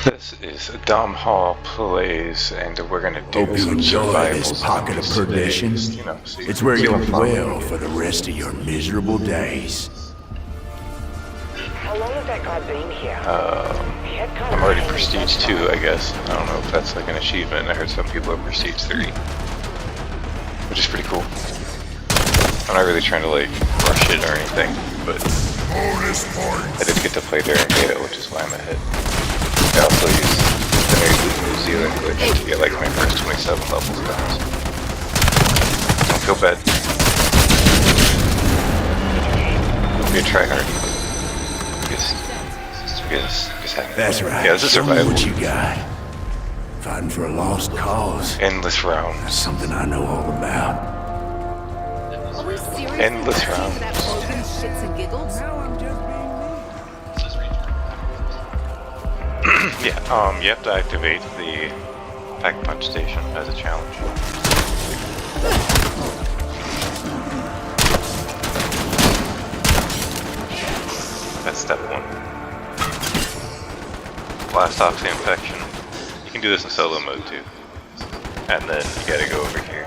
This is DomHallPlays, and we're gonna do Hope you enjoy this pocket of perdition. You know, so It's where you'll dwell me. for the rest of your miserable days. How long has that guy been here? I'm already Prestige 2, I guess. I don't know if that's like an achievement. I heard some people have Prestige 3, which is pretty cool. I'm not really trying to like rush it or anything, but I did get to play there in beta, which is why I'm ahead. I also use the New Zealand glitch to get like my first 27 levels done. Don't feel bad. Be a tryhard. Just have it. That's right. Yeah, this is Show me survival. what you got. Fighting for a lost cause. Endless rounds. That's something I know all about. Are we seriously Endless back into rounds. that open shits and giggles? Yeah, you have to activate the pack punch station as a challenge. That's step 1. Blast off the infection. You can do this in solo mode too. And then you gotta go over here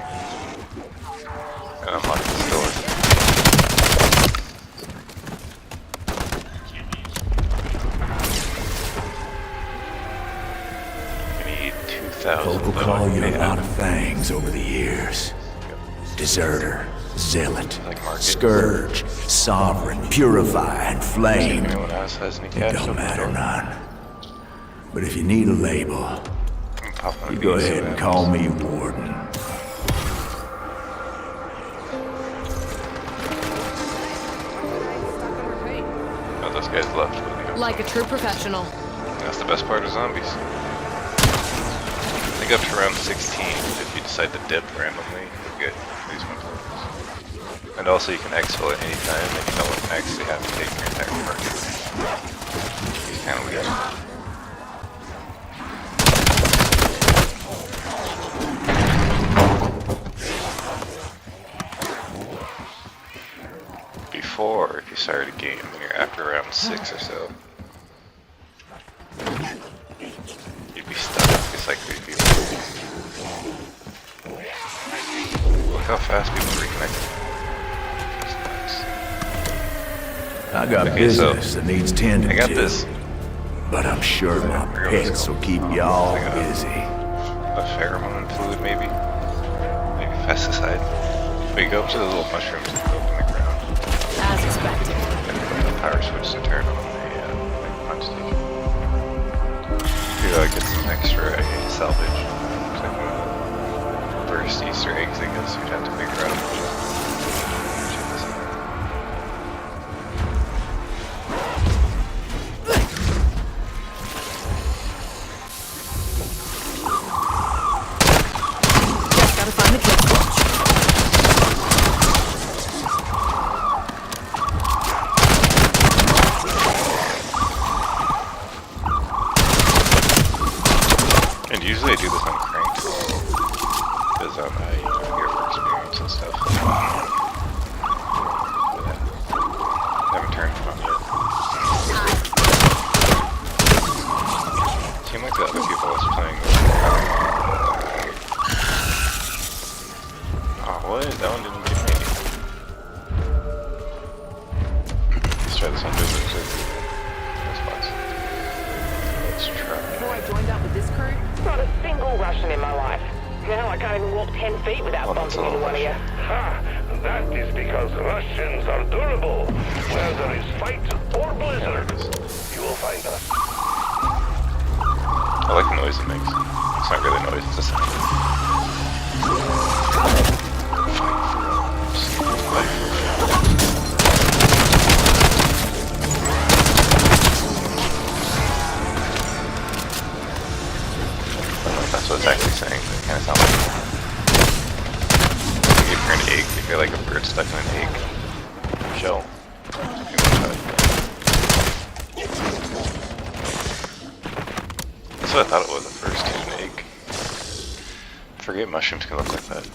and unlock this door. Folk will call you a lot of things over the years. Deserter, zealot, scourge, sovereign, purify, and flame. Anyone else has any It cash? don't matter none. But if you need a label, you go ahead and call me Warden. Oh, those guys left with you. Like a true professional. That's the best part of zombies. I think up to round 16, if you decide to dip randomly, you'll get these ones. And also you can exfil at any time, and you don't actually have to take your entire party. It's kind of weird. Before, if you started a game and you're after round 6 or so, you'd be stuck. It's like 3 people. Look how fast people reconnect. I got Okay, business so that needs tending I got to, this. but I'm sure my pets will keep y'all busy. A pheromone fluid, maybe pesticide. We go up to the little mushrooms that go up in the ground. As expected. And find the power switch to turn on the punch station. Maybe I get some extra salvage. It's like one of the first Easter eggs, I guess you'd have to figure out. Just gotta find the kill switch. And usually I do this on cranked, because I'm here for experience and stuff. But I haven't turned it on yet. Seemed like the other people I was playing with. Oh, what? That one didn't get me. Let's try this on business too. This box. Let's try. Before I joined up with this crew, Not a single Russian in my life. Now I can't even walk 10 feet without bumping into one of you. Ha! That is because Russians are durable. Where there is fight or blizzard, you will find us. I like the noise it makes. It's not really noise, it's a sound. I don't know if that's what it's actually saying, but it kind of sounds like if you're an egg, if you're like a bird stuck in an egg shell. That's what I thought it was at first, too, an egg. I forget mushrooms can look like that.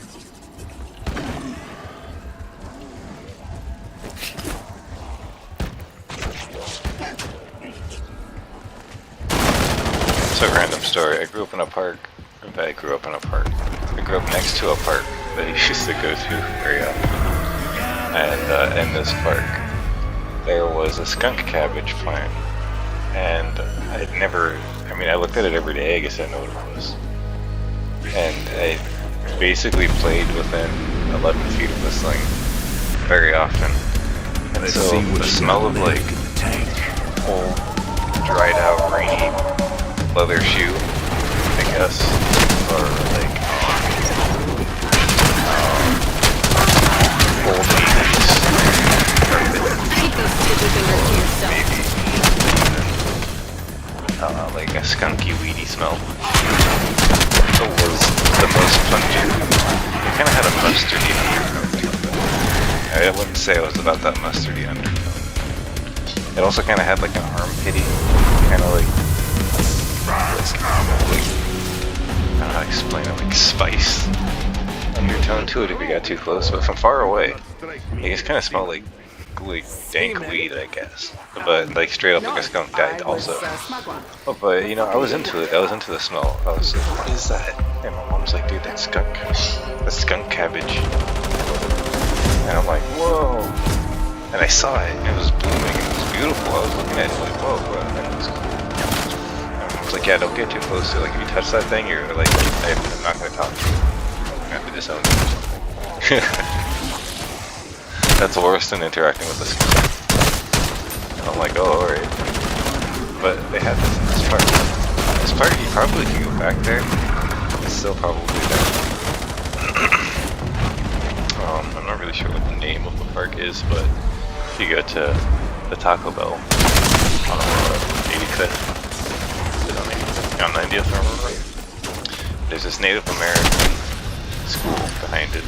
So random story. I grew up in a park. I grew up in a park. I grew up next to a park that I used to go to very often. And in this park, there was a skunk cabbage plant. And I'd never, I mean, I looked at it every day, I guess I know what it was. And I basically played within 11 feet of this thing very often. And so the smell of like old, dried out, rainy leather shoe, I guess, or like old 80s carpet, Keep those stupid fingers to yourself. maybe like a skunky, weedy smell. It was the most pungent. It kind of had a mustardy undertone. I wouldn't say it was about that mustardy undertone. It also kind of had like an armpity, kind of like, I don't know how to explain it, like spice undertone to it if you got too close, but from far away, it just kind of smelled like dank weed, I guess. But like straight up like a skunk died also. Oh, but you know, I was into it. I was into the smell. I was like, what is that? And my mom's like, dude, that's skunk cabbage. And I'm like, whoa. And I saw it, and it was blooming, and it was beautiful. I was looking at it like, whoa, bro. And it was cool. And I was like, yeah, don't get too close to it. Like, if you touch that thing, you're like, I'm not going to talk to you. I'm going to have to disown you or something. That's worse than interacting with the skunk. And I'm like, oh, alright. But they had this in this park. This park, you probably could go back there. It's still probably there. I'm not really sure what the name of the park is, but if you go to the Taco Bell on 85th, on 90th, I remember, there's this Native American school behind it.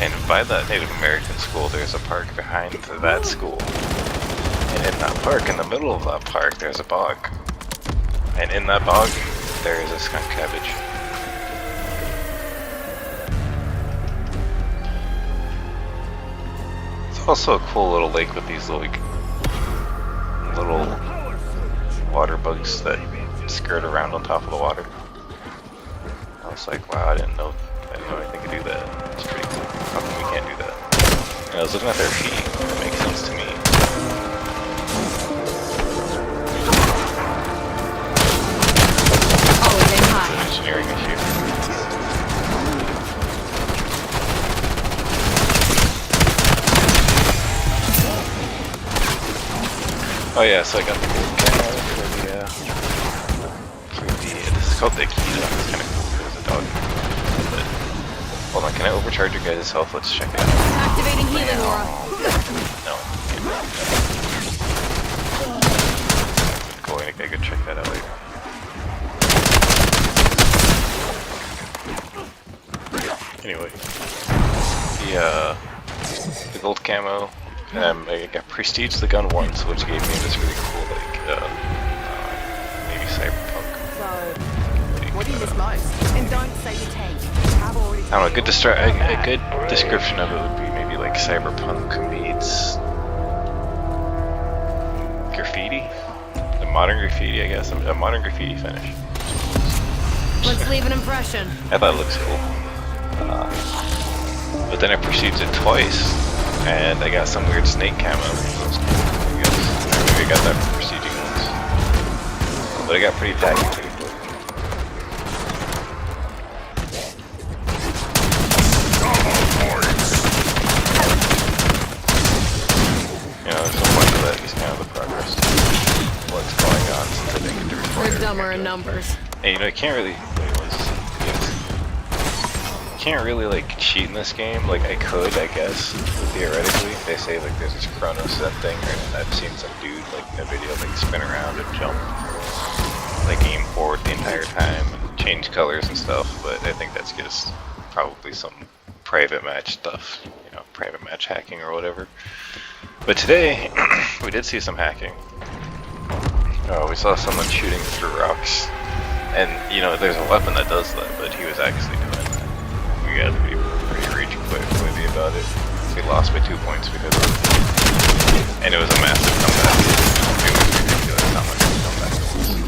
And by that Native American school, there's a park behind that school. And in that park, in the middle of that park, there's a bog. And in that bog, there is a skunk cabbage. It's also a cool little lake with these like little water bugs that skirt around on top of the water. I was like, wow, I didn't know anything could do that. It's pretty cool. How come we can't do that? And I was looking at their feet, and it makes sense to me. Always aim high. It's an engineering issue. Oh yeah, so I got the gold camo for this is called the Akita. It's kind of cool because it's a dog. But, hold on, can I overcharge your guys' health? Let's check it out. Activating healing aura. No. Going to go check that out later. Anyway, the gold camo, and I got prestige the gun once, which gave me this really cool like maybe cyberpunk. So, what do you miss most? And don't say you take. I've already. I don't know. A good description of it would be maybe like cyberpunk meets graffiti, a modern graffiti, I guess, a modern graffiti finish. Let's leave an impression. I thought it looks cool. But then I prestiged it twice, and I got some weird snake camo. That was cool, I guess. Maybe I got that for prestiging once. But I got pretty tacky pretty quick. You know, there's so much of that is kind of the progress of what's going on since I didn't get to record. We're dumber in numbers. And you know, you can't really, can't really like cheat in this game. Like I could, I guess, theoretically. They say like there's this chrono set thing, and I've seen some dude like in a video like spin around and jump, like aim forward the entire time and change colors and stuff. But I think that's just probably some private match stuff, you know, private match hacking or whatever. But today we did see some hacking. We saw someone shooting through rocks, and you know, there's a weapon that does that, but he was actually doing that. We got to be pretty rage quit maybe about it. We lost by 2 points because of it. And it was a massive comeback. It was ridiculous how much of a comeback it was.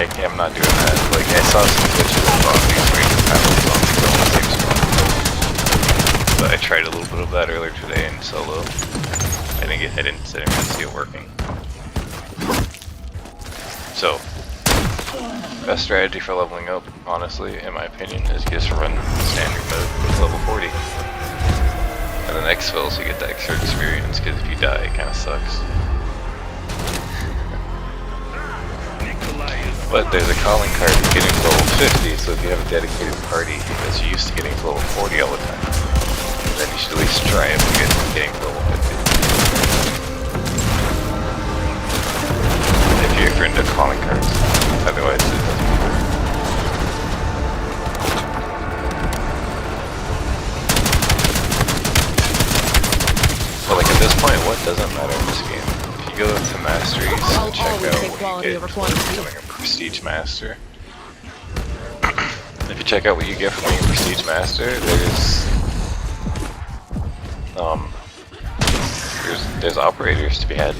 I'm not doing that. Like, I saw some glitches in zombies where you can have zombies on the same spawn. But I tried a little bit of that earlier today in solo. I didn't see it working. So, best strategy for leveling up, honestly, in my opinion, is just run standard mode with level 40. And then exfil so you get the extra experience, because if you die, it kind of sucks. But there's a calling card for getting to level 50, so if you have a dedicated party that's used to getting to level 40 all the time, then you should at least try it to getting to level 50. If you're into calling cards, otherwise it doesn't work. But like at this point, what doesn't matter in this game? If you go to masteries and check out what you get for becoming a prestige master. If you check out what you get from being a prestige master, there's operators to be had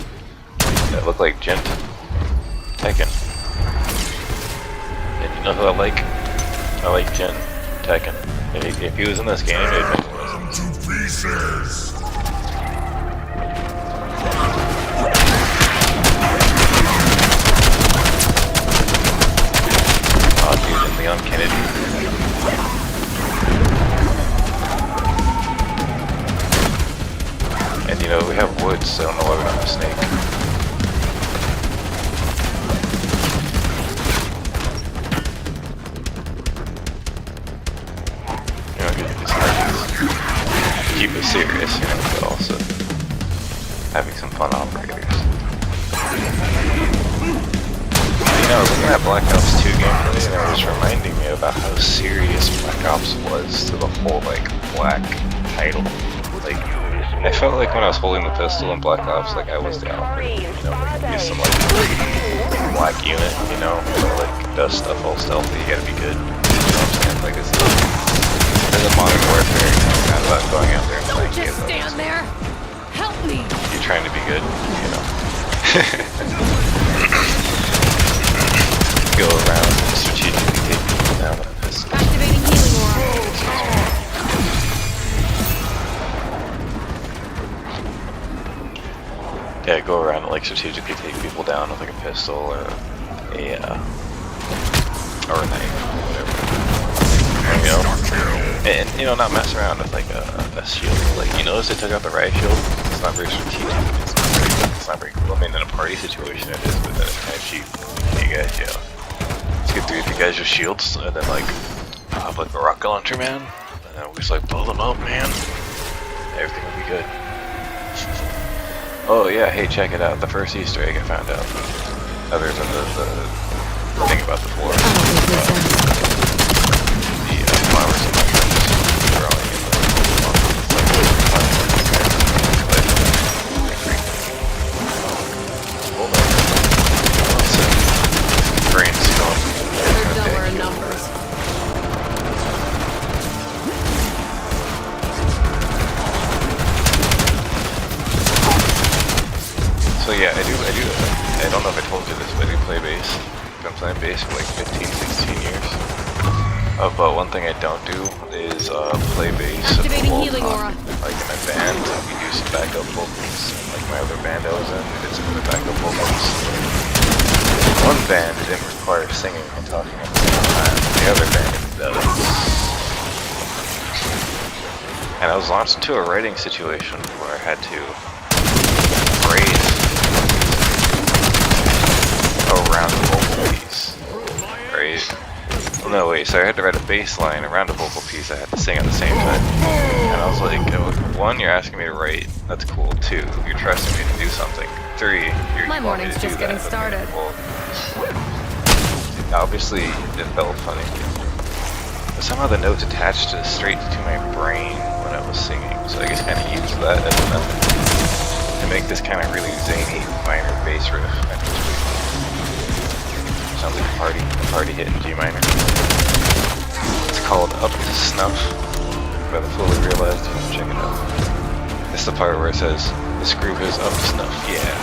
that look like Gent Tekken. And you know who I like? I like Gent Tekken. If he was in this game, it'd make sense. To pieces. Oh, dude, and Leon Kennedy. And you know, we have woods, so I don't know why we don't have a snake. You know, it's hard to keep it serious, you know, but also having some fun operators. You know, looking at Black Ops 2 gameplay, and it was reminding me about how serious Black Ops was to the whole, like, black title. Like, I felt like when I was holding the pistol in Black Ops, like I was the operator, you know, like be some like black unit, you know, like does stuff all stealthy, you gotta be good. You know what I'm saying? Like it's a modern warfare, you know, kind of about going out there and playing games. Just stand there. Help me. You're trying to be good, you know. Go around and strategically take people down with a pistol. Activating healing aura. Yeah, go around and like strategically take people down with like a pistol or a knife or whatever. And you know, not mess around with like a shield. Like you notice they took out the riot shield. It's not very strategic. It's not very cool. I mean, in a party situation it is, but then it's kind of cheap. You guys, yeah. Let's get 3 of you guys with shields and then like pop like a rocket launcher, man, and then we just like blow them up, man. Everything will be good. Oh yeah, hey, check it out. The first Easter egg I found out. Other than the thing about the floor. The flowers and mushrooms growing in the brains going. They're dumber in numbers. So yeah, I don't know if I told you this, but I do play bass. I've been playing bass for like 15, 16 years. But one thing I don't do is play bass Activating while healing aura. like in a band, we do some backup vocals. Like my other band I was in, we did some other backup vocals. One band didn't require singing and talking at the same time. The other band does. And I was launched into a writing situation where I had to phrase around the vocal piece, right? Well, no, wait, so I had to write a bass line around a vocal piece I had to sing at the same time. And I was like, 1, you're asking me to write, that's cool. 2, you're trusting me to do something. 3, you're My morning's just getting started. Well, obviously, it felt funny. But somehow the notes attached straight to my brain when I was singing, so I just kind of used that as a method to make this kind of really zany minor bass riff. Sounds like a party hit in G minor. It's called Up to Snuff by the Fully Realized. Check it out. This is the part where it says, "This groove is up to snuff, yeah."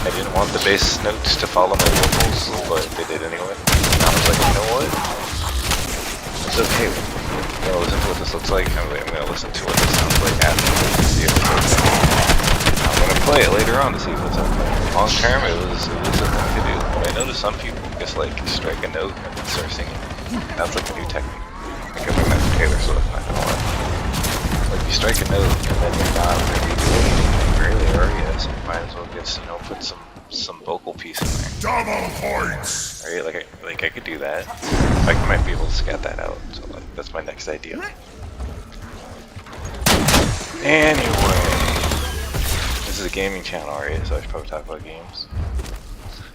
I didn't want the bass notes to follow my vocals, but they did anyway. And I was like, you know what? It's okay. I'm gonna listen to what this looks like. I'm gonna listen to what this sounds like after to see if it's okay. I'm gonna play it later on to see if it's okay. Long term, it was a thing to do. But I noticed some people just like strike a note and then start singing. That's like a new technique. Like I think that's Taylor Swift, not gonna lie. Like you strike a note and then you're not really doing anything really, or yes, you might as well just, you know, put some vocal piece in there. Double points! Right, like I could do that. I might be able to scat that out. So like that's my next idea. Anyway, this is a gaming channel, right? So I should probably talk about games.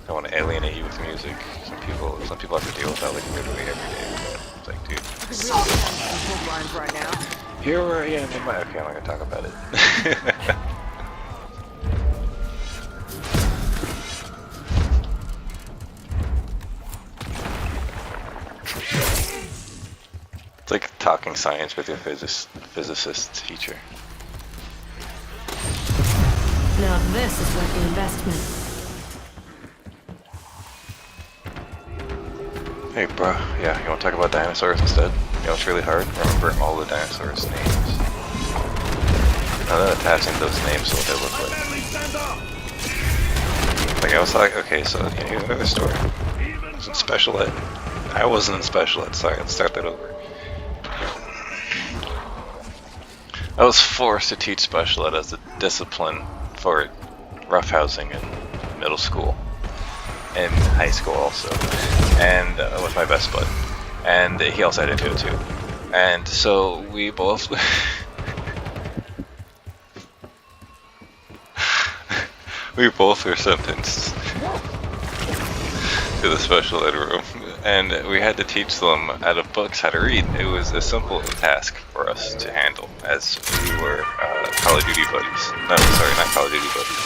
I don't want to alienate you with music. Some people have to deal with that like literally every day. But it's like, dude. Right now. Here we're, yeah, okay, I'm not gonna talk about it. It's like talking science with your physicist teacher. Now this is worth the investment. Hey bro, yeah, you wanna talk about dinosaurs instead? You know, it's really hard. Remember all the dinosaurs' names. Now that attaching those names to what they look like. Like I was like, okay, so yeah, here's another story. I was in special ed. I wasn't in special ed, sorry, let's start that over. I was forced to teach special ed as a discipline for roughhousing in middle school. In high school also. And with my best bud. And he also had to do it too. And so we both we both were sentenced to the special ed room, and we had to teach them out of books how to read. It was a simple task for us to handle, as we were Call of Duty buddies. No, sorry, not Call of Duty buddies.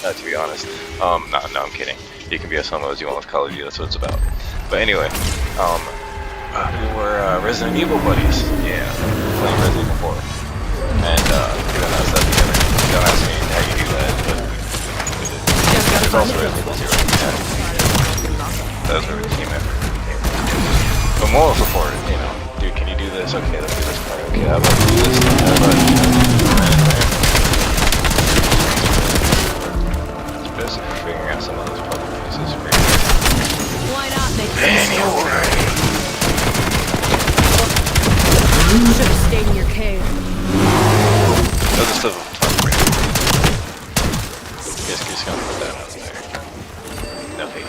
To be honest, no, I'm kidding. You can be as homo as you want with Call of Duty. That's what it's about. But anyway, we were Resident Evil buddies. Yeah, playing Resident Evil 4, and we done that together. Don't ask me how you do that, but there's also Resident Evil 0. Yeah. That was a team effort. But moral support, you know, dude, can you do this? Okay, let's do this part. Okay, how about do this? How about it's best if figuring out some of those puzzle pieces for you. Why not make Anyway. You should have stayed in your cave. Those are still tough. Just gonna put that out there. No hate.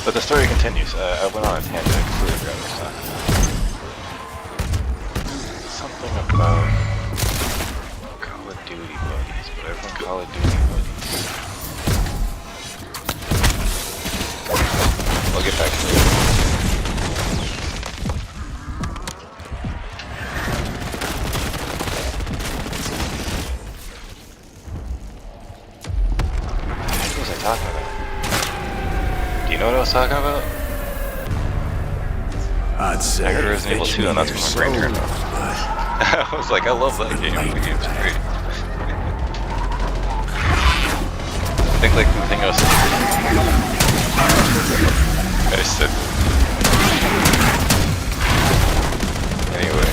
But the story continues. I went on a tangent. I completely forgot what I was talking about. Something about Call of Duty buddies, but everyone Call of Duty buddies. I'll get back to it. What was I talking about? Do you know what I was talking about? I'd say I heard Resident Evil 2 and that's when my brain turned off. I was like, I love that game. The game's great. I think like the thing I was I said. Anyway.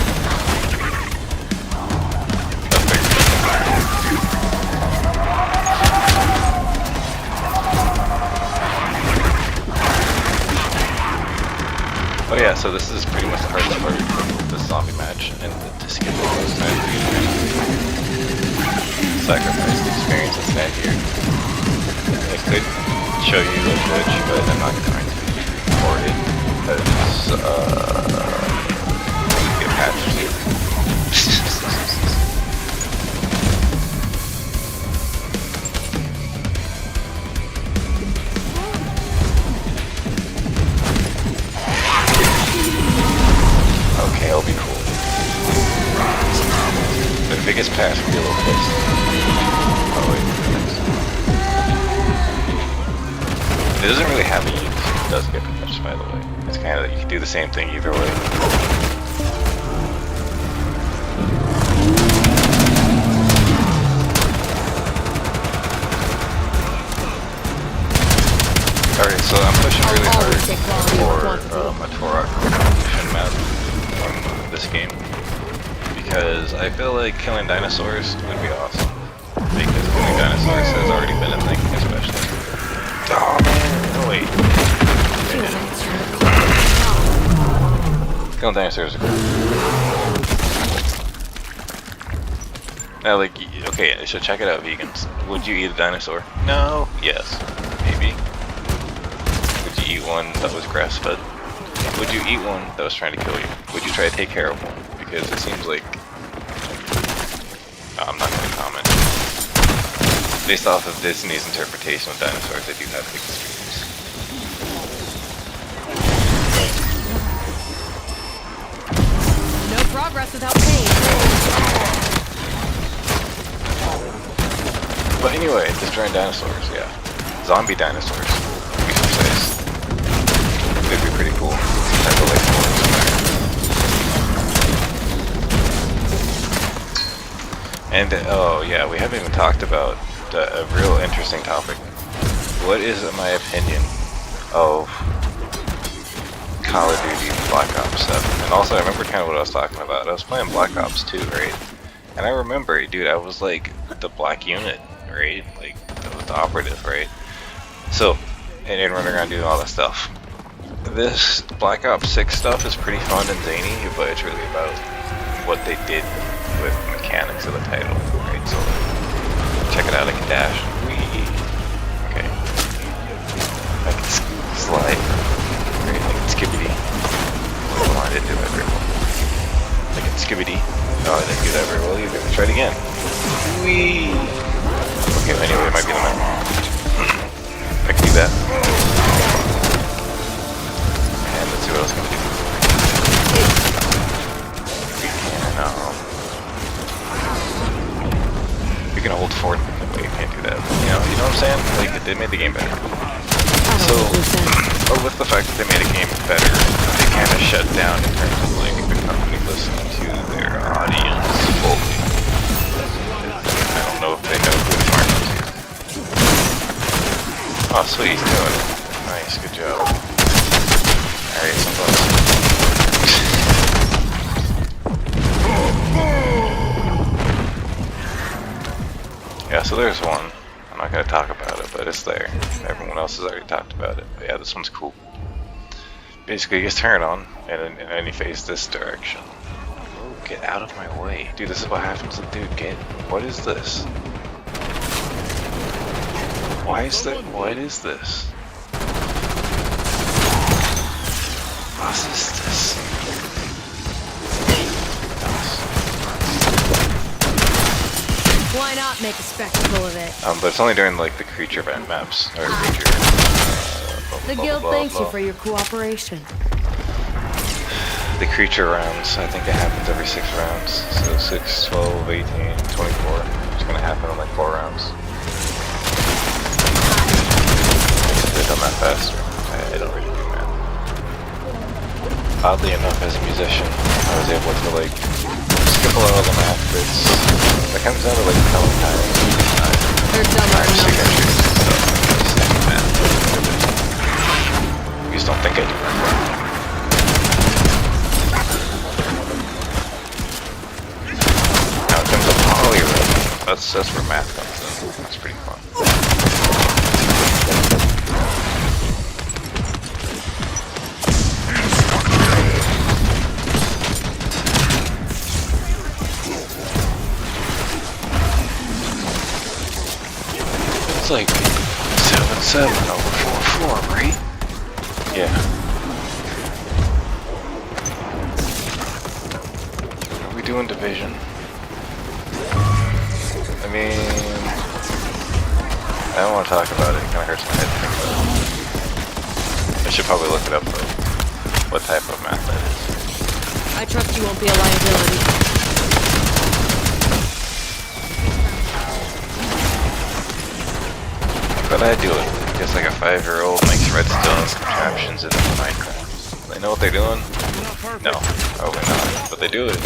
Oh yeah, so this is pretty much the hardest part of the zombie match, and to skip all those times sacrifice the experience that's not here. I could show you a glitch, but I'm not going to record it, because, get patched. Okay, I'll be cool. The biggest pass would be a little pissed. Oh wait, it doesn't really have a use. does get punched, by the way. It's kind of, you can do the same thing either way. Alright, so I'm pushing really hard for a Torok evolution map from this game. Because I feel like killing dinosaurs would be awesome. Because killing dinosaurs has already been a thing, especially. Oh man, no wait. Killing dinosaurs are cool. Now, like, okay, so check it out, vegans. Would you eat a dinosaur? No. Yes. Maybe. Would you eat one that was grass-fed? Would you eat one that was trying to kill you? Would you try to take care of one? Because it seems like... I'm not going to comment. Based off of Disney's interpretation of dinosaurs, they do have extremes. No progress without pain. But anyway, destroying dinosaurs, yeah. Zombie dinosaurs, to be precise. It'd be pretty cool. Type of like and oh yeah, we haven't even talked about a real interesting topic. What is my opinion of Call of Duty Black Ops 7? And also I remember kind of what I was talking about. I was playing Black Ops 2, right? And I remember, dude, I was like the black unit, right? Like the operative, right? So, and running around doing all that stuff. This Black Ops 6 stuff is pretty fun and zany, but it's really about what they did with mechanics of the title, right? So, check it out, I can dash. Whee! Okay. I can slide. Right, I can skibbity. Oh, I didn't do that very well. I can skibbity. Oh, I didn't do that very well either. Let's try it again. Whee! Okay, anyway, it might be the map. I can do that. And let's see what else I can do. We can hold forward. Wait, you can't do that. You know what I'm saying? Like, they made the game better. So, with the fact that they made a game better, they kind of shut down in terms of like the company listening to their audience fully. I don't know if they have good marketing here. Oh, sweet, he's doing it. Nice, good job. Alright, some bugs. Yeah, so there's one. I'm not going to talk about it, but it's there. Everyone else has already talked about it. But yeah, this one's cool. Basically, you just turn it on, and then you face this direction. Oh, get out of my way. Dude, this is what happens to dude, what is this? What is this? What is this? Why not make a spectacle of it? But it's only during like the creature event maps, or creature. The guild thanks you for your cooperation. The creature rounds, I think it happens every 6 rounds. So 6, 12, 18, 24. It's gonna happen in like 4 rounds. Could have done that faster. I don't really do that. Oddly enough, as a musician, I was able to like skip a lot of the math bits. That comes down to like telling time. You just don't think I do that. Now it comes to polyrhythm. That's where math comes in. That's pretty fun. It's like 7-7 over 4-4, right? Yeah. Are we doing division? I mean, I don't want to talk about it. It kind of hurts my head to think about it. I should probably look it up though. What type of math that is. I trust you won't be a liability. But I do it. I guess like a 5-year-old makes redstone contraptions in Minecraft. They know what they're doing? No, probably not, but they do it.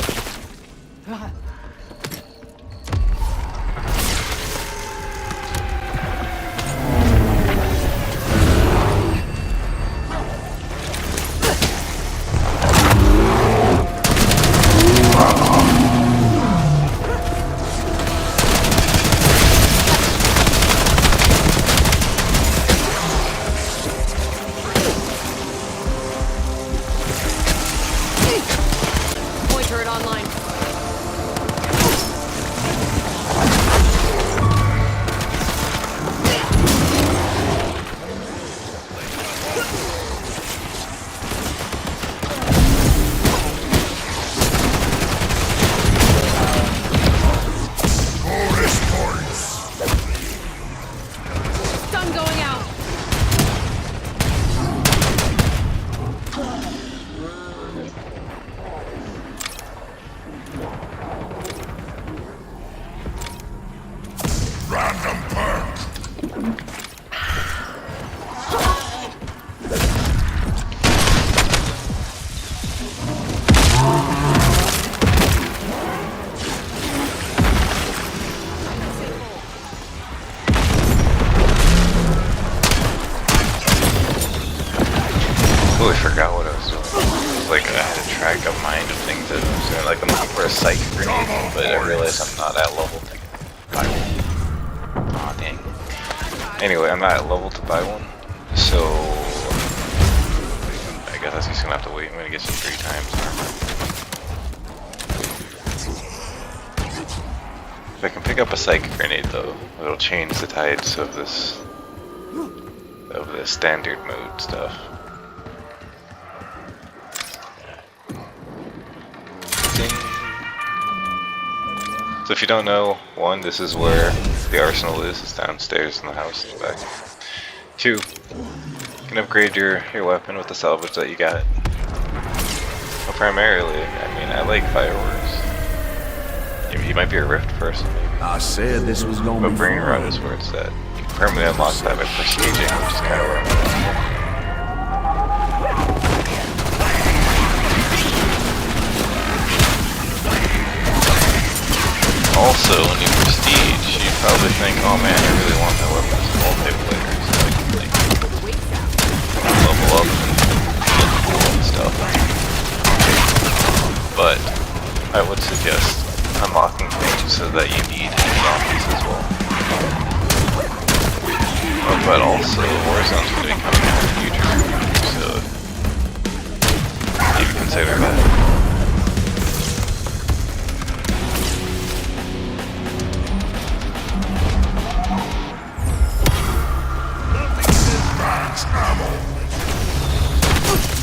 Random perk. I forgot what I was doing. It was like I had a track of mind of things that I was doing. Like I'm looking for a psych grenade, but I realized I'm not at level to buy one. Aw, dang. Anyway, I'm not at level to buy one, so I guess I'm just gonna have to wait. I'm gonna get some 3 times armor. If I can pick up a psych grenade though, it'll change the tides of this standard mode stuff. So if you don't know, 1, this is where the arsenal is. It's downstairs in the house in the back. 2, you can upgrade your weapon with the salvage that you got. Well, primarily, I mean, I like fireworks. You might be a rift person, maybe. I said this was gonna But be Brain Rot fun. is where it's at. You can permanently unlock that by prestiging, which is kind of where I'm at. Also, when you prestige, you probably think, oh man, I really want that weapon as a multiplayer, so I can like level up and look cool and stuff. But I would suggest unlocking things so that you need zombies as well. But also, Warzone's going to be coming out in the future, so maybe consider that.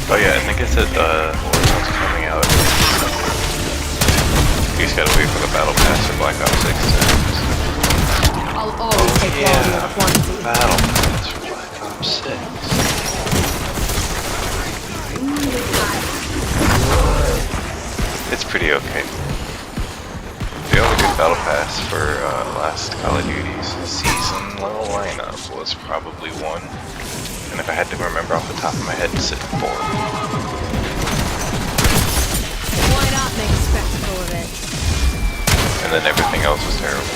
Oh yeah, I think it said Warzone's coming out. You just gotta wait for the battle pass for Black Ops 6 to I'll always take quality over quantity. battle pass for Black Ops 6. It's pretty okay. The only good battle pass for last Call of Duty's season level lineup was probably 1. And if I had to remember off the top of my head, it's at 4. Why not make a spectacle of it? And then everything else was terrible.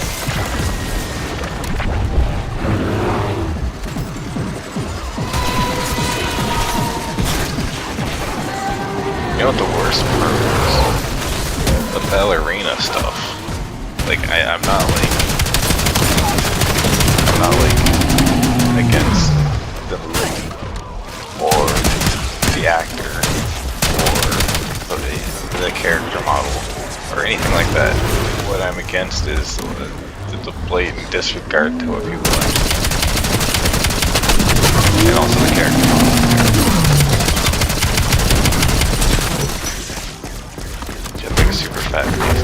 You know what the worst part is? The ballerina stuff. Like, I'm not against the movie, or the actor, or the character model, or anything like that. What I'm against is the blatant disregard to what people like. And also the character model. Just like a super fat piece.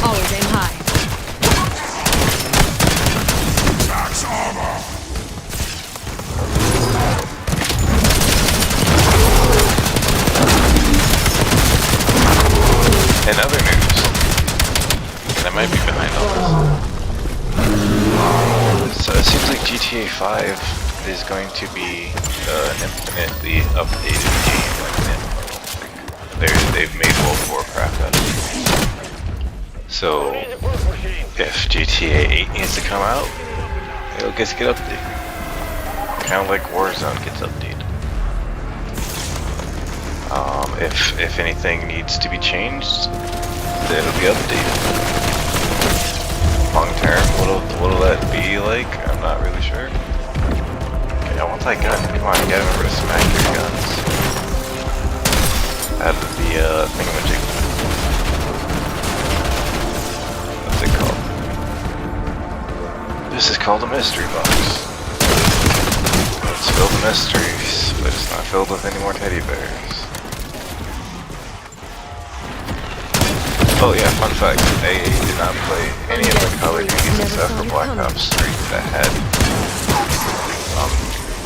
Always aim high. Max armor. might be behind on this. So it seems like GTA 5 is going to be an infinitely updated game. They've made World of Warcraft out of it. So if GTA 8 needs to come out, it'll get updated. Kind of like Warzone gets updated. If anything needs to be changed, it'll be updated. Long term, what'll that be like? I'm not really sure. Okay, I want that gun. Come on, you gotta remember to smack your guns. Out of the thingamajig. What's it called? This is called a mystery box. It's filled with mysteries, but it's not filled with any more teddy bears. Oh yeah, fun fact, I did not play any of the Call of Duties except for Black Ops 3 that had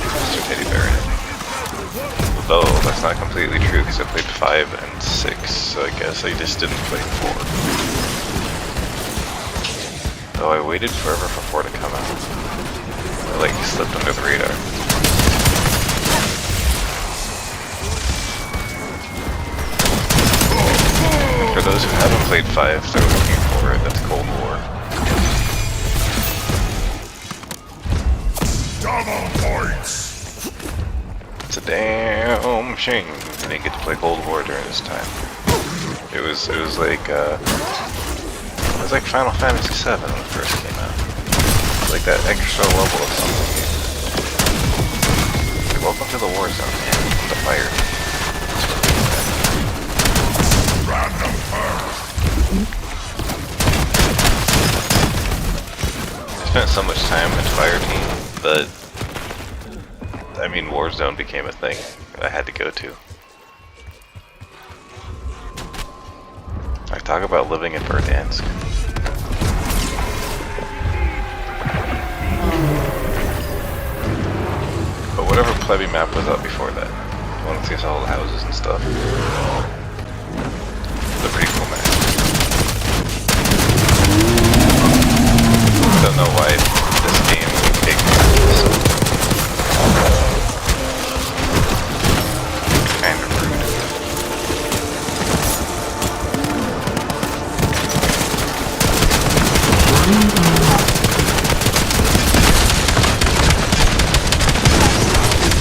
Mr. Teddy Bear in it. Though that's not completely true because I played 5 and 6, so I guess I just didn't play 4. Though I waited forever for 4 to come out. I like slipped under the radar. For those who haven't played 5, they're looking for it. That's Cold War. Double points! It's a damn shame I didn't get to play Cold War during this time. It was like Final Fantasy VII when it first came out. It was like that extra level of something. Like, welcome to the war zone, man. The fire. Random perk! I spent so much time in Fire Team, but I mean Warzone became a thing I had to go to. I talk about living in Verdansk. But whatever plebby map was up before that, I want to see all the houses and stuff. It's a pretty cool map. I don't know why this game would take me so kind of rude.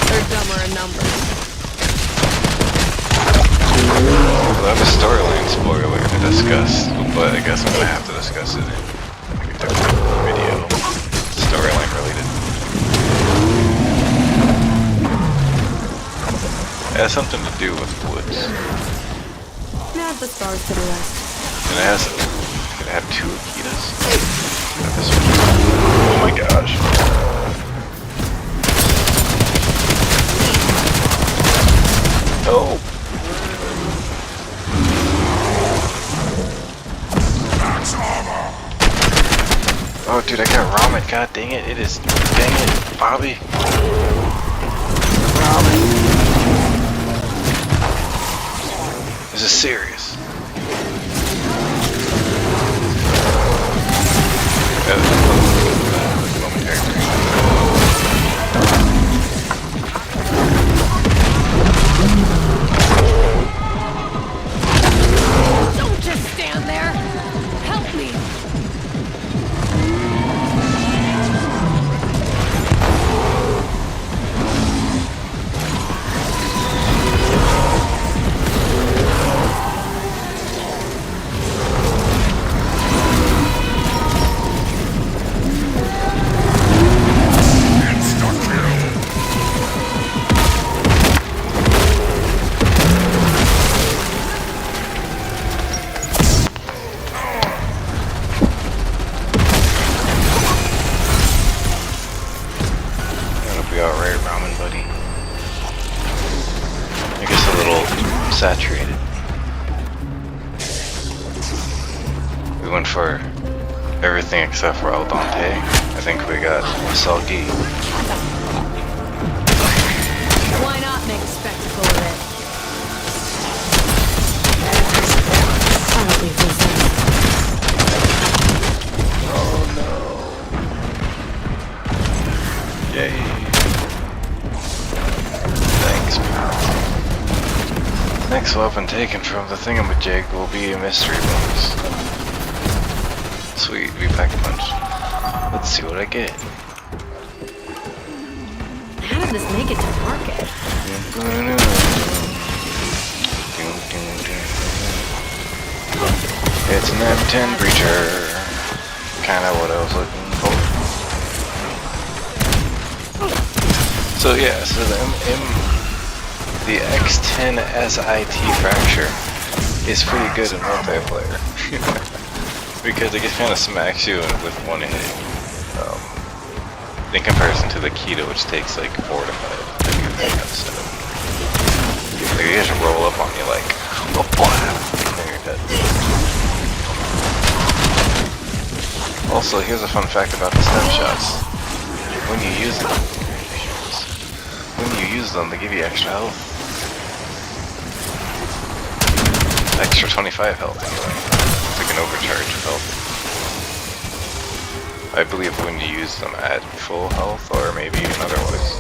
They're dumber in numbers. Well, I have a storyline spoiler to discuss, but I guess I'm gonna have to discuss it in like a different video. Storyline related. It has something to do with woods. Now the stars to the west. And it had 2 Akitas. Oh my gosh. Oh. Oh dude, I got ramen, god dang it, dang it, Bobby. Ramen. This is serious. Momentary. Don't just stand there. Help me. Alright, ramen buddy. I guess a little saturated. We went for everything except for al dente. I think we got soggy. Why not make a spectacle of it? I don't think so. Next weapon taken from the thingamajig will be a mystery box. Sweet, we pack a punch. Let's see what I get. How did this make it to market? It's an M10 breacher. Kinda what I was looking for. So yeah, so the X10 SIT fracture is pretty good in multiplayer. Because it kind of smacks you with one hit. In comparison to the Keto, which takes like 4 to 5 to do that kind of stuff. Like you just roll up on you like, oh, and you're dead. Also, here's a fun fact about the stem shots. When you use them, they give you extra health. Extra 25 health anyway. It's like an overcharge of health. I believe when you use them at full health, or maybe even otherwise.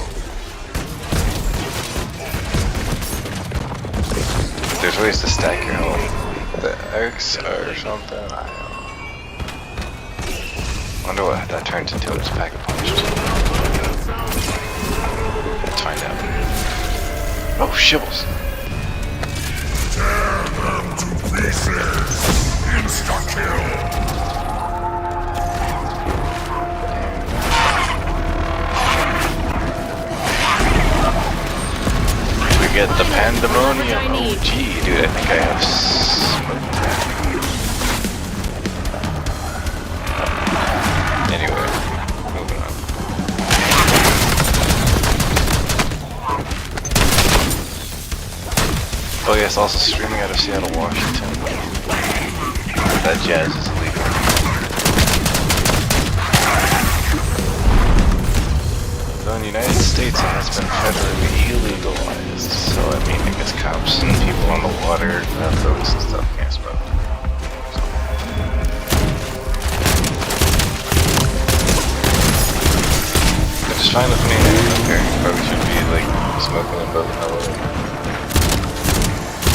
There's ways to stack your health. The X or something, I don't know. Wonder what that turns into. It's pack a punch. Let's find out. Oh, shivels! Tear them to pieces. Insta-kill. We get the pandemonium. Oh, gee, dude, I think I have smoke attack. Anyway, moving on. Oh yes, also streaming out of Seattle, Washington. That jazz is illegal. Though in the United States it has been federally illegalized, so I mean I guess cops and people on the water, folks and stuff can't smoke. It's fine with me. Okay, probably should be like smoking in both houses.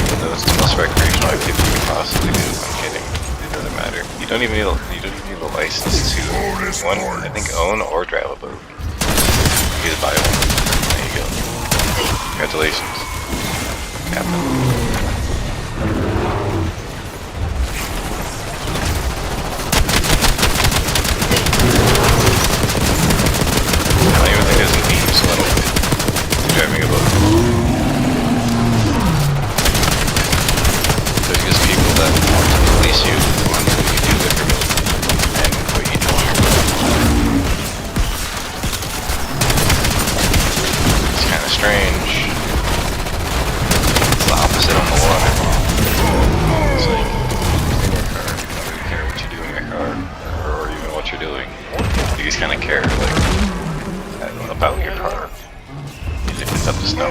Even though it's the most recreational activity you can possibly do. I'm kidding. It doesn't matter. You don't even need a license to I think own or drive a boat. You just buy one. There you go. Congratulations, Captain. I don't even think there's a beam, so that'll fit. Driving a boat. There's just people that want to police you until you do the permit and what you don't. It's kind of strange. It's the opposite on the water. It's like, in your car, you don't really care what you do in your car, or even what you're doing. You just kind of care, like, about your car. If it's up to snuff.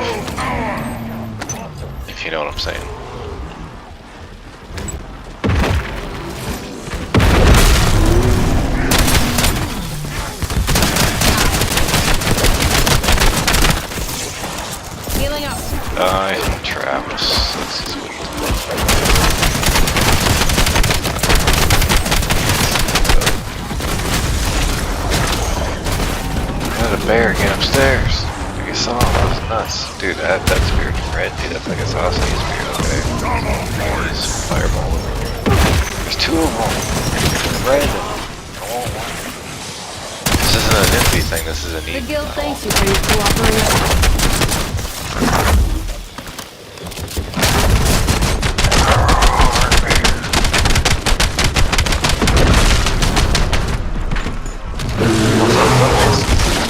If you know what I'm saying. Healing up. I am trapped. That's sweet. Got a bear, get upstairs. Like I saw, that was nuts. Dude, that spear's red, dude. That's like a sausage spear, okay? There's fireball over here. There's 2 of them. Red. I want one. This isn't an empty thing, this is a neat. The guild thanks you for your cooperation.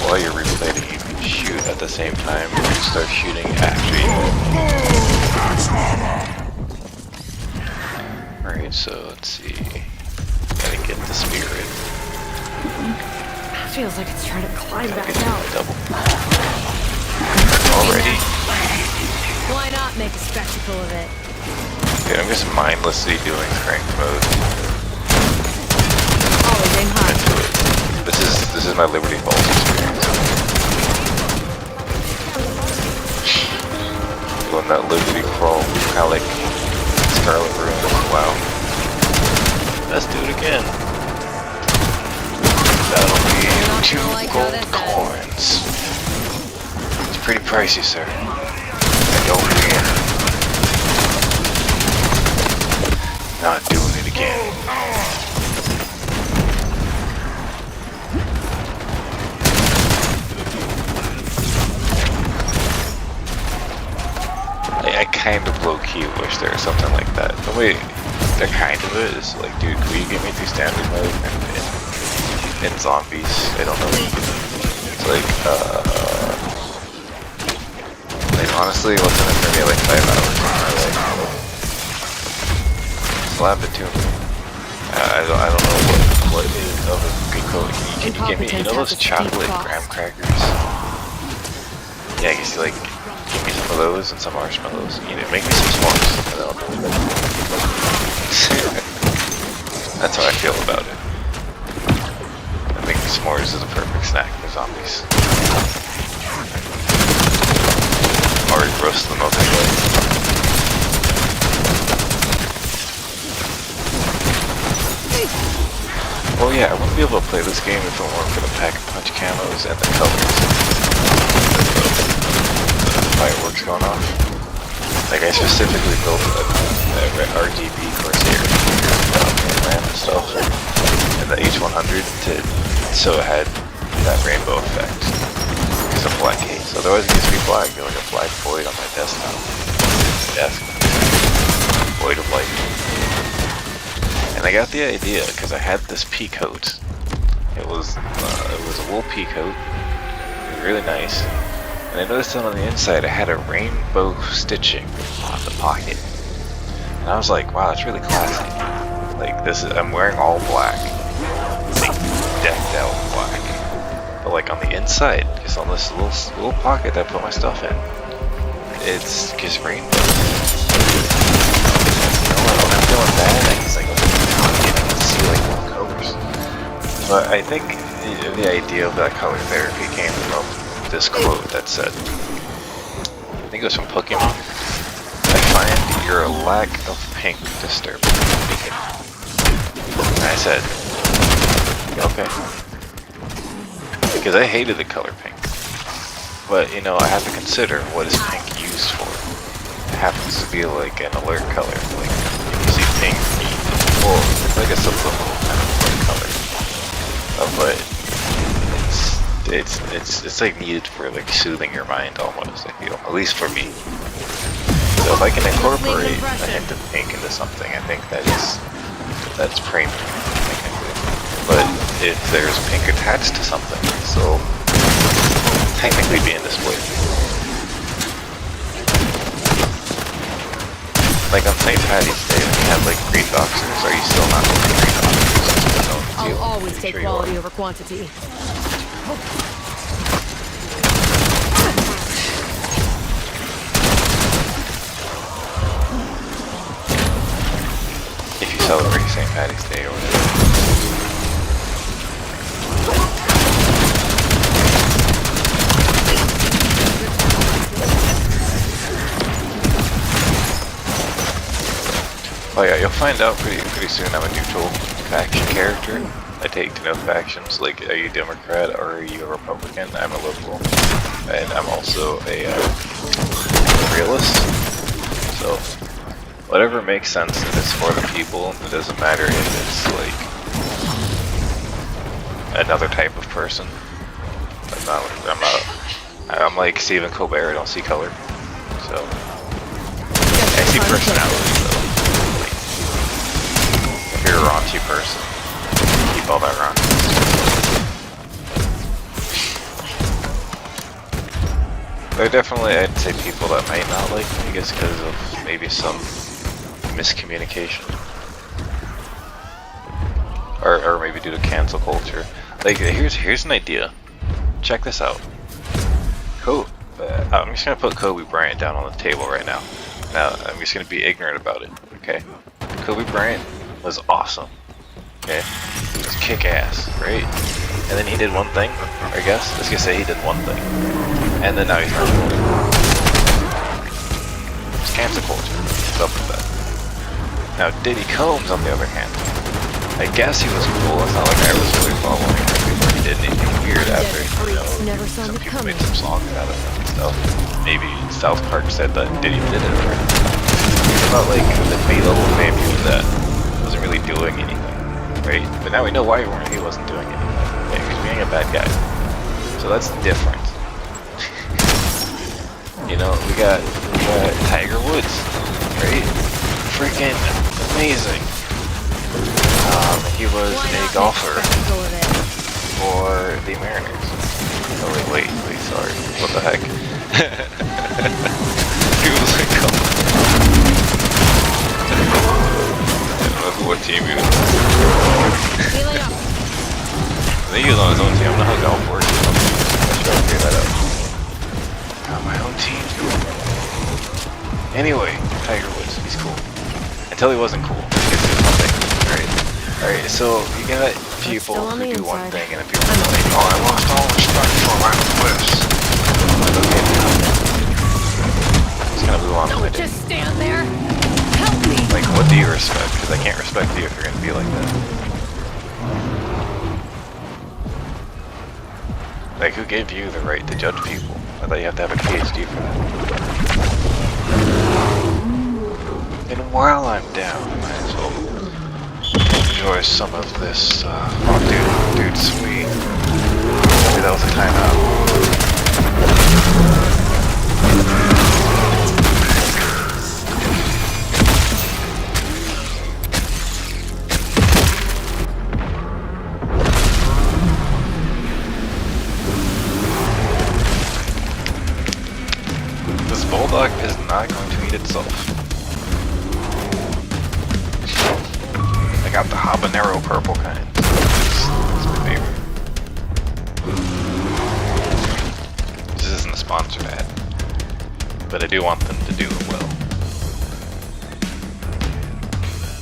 While you're replaying, you can shoot at the same time. You can start shooting after you. Alright, so let's see. Gotta get the spirit. Feels like it's trying to climb back Get out. double. Already? Why not make a spectacle of it? Dude, I'm just mindlessly doing cranked mode. Always aim high. Into it. This is my Liberty Falls experience. Doing that Liberty Crawl, kinda like Scarlet Ruin. Wow. Let's do it again. That'll be 2 gold coins. It's pretty pricey, sir. And don't forget. Not doing it again. I kind of low-key wish there was something like that. The way the kind of it is like, dude, will you get me through standard mode and zombies? I don't know. It's like, honestly, what's in it for me? Like 5 hours. Slap it to me. I don't know what is of a good code. Can you get me, you know those chocolate graham crackers? Yeah, I guess you like. Give me some of those and some marshmallows. You know, make me some s'mores. That's how I feel about it. I think s'mores is a perfect snack for zombies. Already roast them up anyway. Well, yeah, I wouldn't be able to play this game if it weren't for the pack-a-punch camos and the colors. Fireworks going off. Like I specifically built a RGB Corsair and stuff, and the H100 so it had that rainbow effect because of black case. Otherwise it used to be black, it'd be like a black void on my desktop. Void of light. And I got the idea because I had this pea coat. It was a wool pea coat. It was really nice. And I noticed that on the inside it had a rainbow stitching on the pocket. And I was like, wow, that's really classy. Like I'm wearing all black. Like decked out black. But like on the inside, just on this little pocket that I put my stuff in, it's just rainbow. You know, when I'm feeling bad, I just like I can see like more colors. But I think the idea of that color therapy came from this quote that said, I think it was from Pokemon, I find your lack of pink disturbing. And I said, okay. Because I hated the color pink. But, you know, I have to consider what is pink used for. It happens to be like an alert color. Like, if you see pink, well, it's like a subliminal kind of color. But it's like needed for like soothing your mind almost, I feel, at least for me. So if I can incorporate a hint of pink into something, I think that's premium. But if there's pink attached to something, so technically being displayed. Like on St. Patty's Day, when you have like Greek boxers, are you still not looking Greek boxers? I'll always take quality over quantity. If you celebrate St. Patty's Day or whatever. Oh yeah, you'll find out pretty soon I'm a neutral faction character. I take to no factions, like are you Democrat or are you a Republican? I'm a liberal. And I'm also a realist. So whatever makes sense and it's for the people, it doesn't matter if it's like another type of person. I'm like Stephen Colbert, I don't see color. So I see personality though. Like, if you're a raunchy person, keep all that raunchy. There are definitely, I'd say, people that might not like me, I guess because of maybe some miscommunication. Or maybe due to cancel culture. Like, here's an idea. Check this out. I'm just gonna put Kobe Bryant down on the table right now. Now, I'm just gonna be ignorant about it, okay? Kobe Bryant was awesome, okay? He was kick-ass, right? And then he did one thing, I guess. Let's just say he did one thing. And then now he's not doing it. cancel culture. What's up with that? Now, Diddy Combs, on the other hand, I guess he was cool. It's not like I was really following him before he did anything weird after, you know, Never saw some me people coming. made some songs out of him and stuff. Maybe South Park said that Diddy did it, or it's not like the level fame he was at wasn't really doing anything, right? But now we know why he wasn't doing anything, right? Because being a bad guy. So that's different. You know, we got Tiger Woods, right? Freaking amazing. He was a golfer for the Mariners. Oh wait, sorry. What the heck? He was a golfer. I don't know what team he was on. I think he was on his own team. I don't know how golf works. I should figure that out. My own team. Anyway, Tiger Woods, he's cool. Until he wasn't cool. Alright, so you got people who do one thing and people are like, oh, I lost all respect for relentless. I'm just gonna move on to my day. Just stand there. Help me. Like, what do you respect? Because I can't respect you if you're gonna be like that. Like, who gave you the right to judge people? I thought you have to have a PhD for that. And while I'm down, I might as well enjoy some of this. Oh, dude, sweet. Maybe that was a timeout. This bulldog is not going to eat itself. I got the habanero purple kind. It's my favorite. This isn't a sponsored ad, but I do want them to do it well.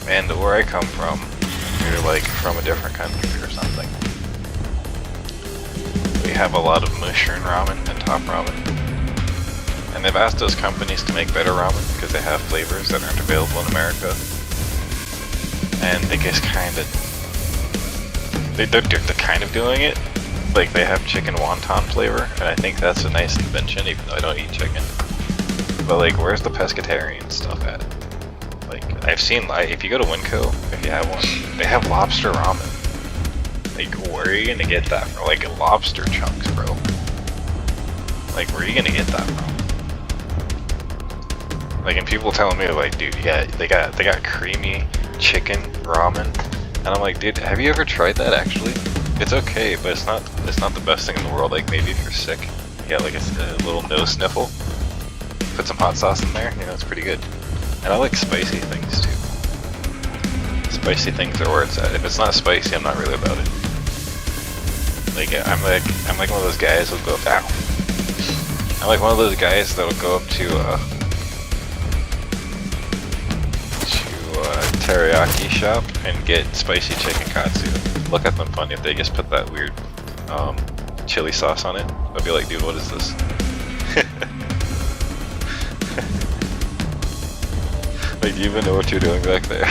And where I come from, you're like from a different country or something. We have a lot of mushroom ramen and top ramen. And they've asked those companies to make better ramen because they have flavors that aren't available in America. And they just kind of, they're kind of doing it. Like, they have chicken wonton flavor, and I think that's a nice invention, even though I don't eat chicken. But like, where's the pescatarian stuff at? Like, I've seen, if you go to Winco, if you have one, they have lobster ramen. Like, where are you gonna get that from? Like, lobster chunks, bro. Like, where are you gonna get that from? Like, and people telling me, like, dude, yeah, they got creamy chicken ramen, and I'm like, dude, have you ever tried that? Actually, it's okay, but it's not the best thing in the world. Like, maybe if you're sick, yeah, like a little nose sniffle, put some hot sauce in there, you know, it's pretty good. And I like spicy things too. Spicy things are where it's at. If it's not spicy, I'm not really about it. Like, I'm like one of those guys who'll go, ow. I'm like one of those guys that'll go up to teriyaki shop and get spicy chicken katsu. Look at them funny if they just put that weird chili sauce on it. I'd be like, dude, what is this? Like, do you even know what you're doing back there?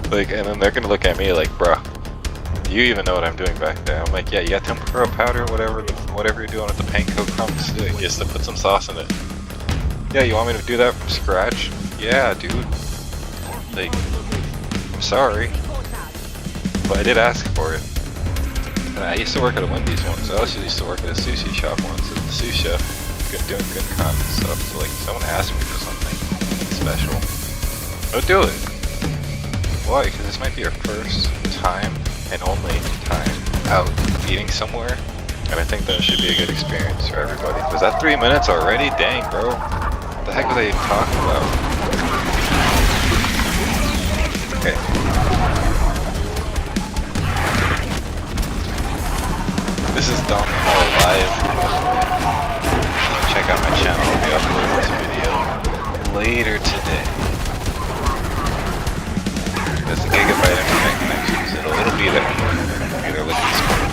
Like, and then they're gonna look at me like, bruh, do you even know what I'm doing back there? I'm like, yeah, you got tempura powder, whatever you're doing with the panko crumbs, just to put some sauce in it. Yeah, you want me to do that from scratch? Yeah, dude. Like, I'm sorry, but I did ask for it. And I used to work at a Wendy's once. I also used to work at a sushi shop once. And the sous chef was doing good content stuff. So like, someone asked me for something special, I'll do it. Why? Because this might be our first time and only time out eating somewhere. And I think that should be a good experience for everybody. Was that 3 minutes already? Dang, bro. What the heck was I even talking about? Okay. This is DomHallPlays. Check out my channel. I'll be uploading this video later today. There's a gigabyte internet connection, so it'll be there. Either look at this one.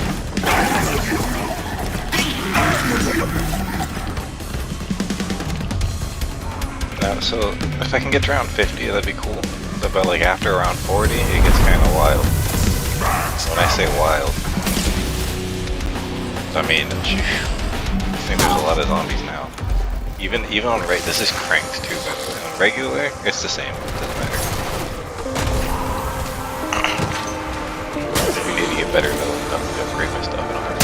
Yeah, so if I can get to around 50, that'd be cool. But like after around 40, it gets kind of wild. When I say wild, I mean, I think there's a lot of zombies now. Even on this is cranked too, by the way. On regular, it's the same. It doesn't matter. We need to get better though. I'm gonna upgrade my stuff. I don't have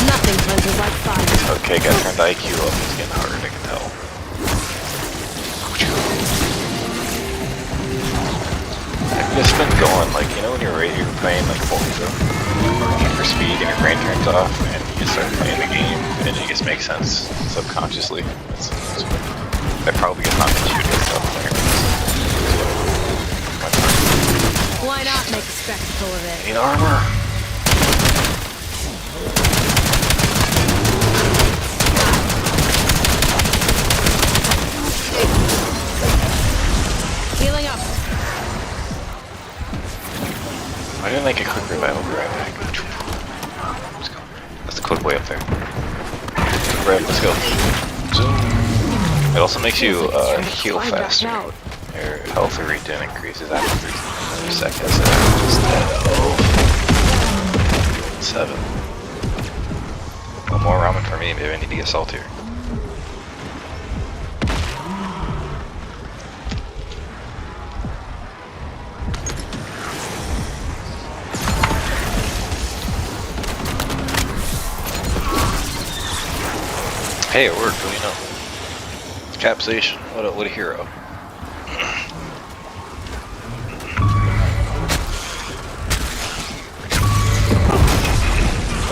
Nothing cleanses like fire. Okay, gotta turn the IQ up. It's getting harder, I can tell. I've just been going, like, you know when you're playing like Forza, for speed and your brain turns off, and you start playing the game, and it just makes sense subconsciously. I probably get knocked and shoot myself there. Why not make a spectacle of it? Need armor. Healing up. I didn't make a quick revival grab back. Let's go. That's the quick way up there. Grab, let's go. Zoom. It also makes you heal faster. Your health regen increases after 3 seconds. Just dead. Oh. 7. One more ramen for me. Maybe I need to get saltier. Hey, it worked, what do you know? Capsation, what a hero.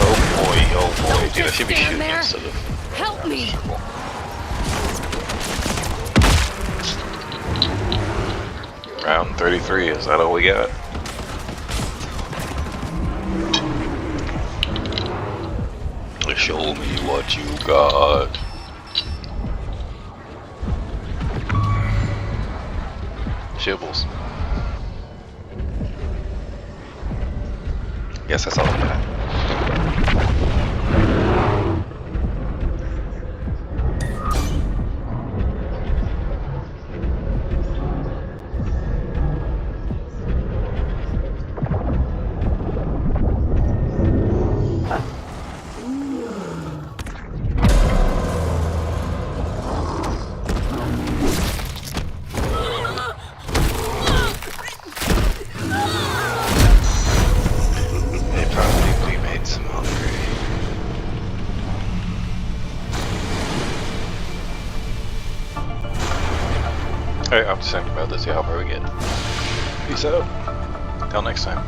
Oh boy, dude, I should be shooting instead of... Help me! Round 33, is that all we got? Show me what you got. Shibbles. Guess that's all I got. Alright, I'm just thinking about this, see how far we get. Peace out. Till next time.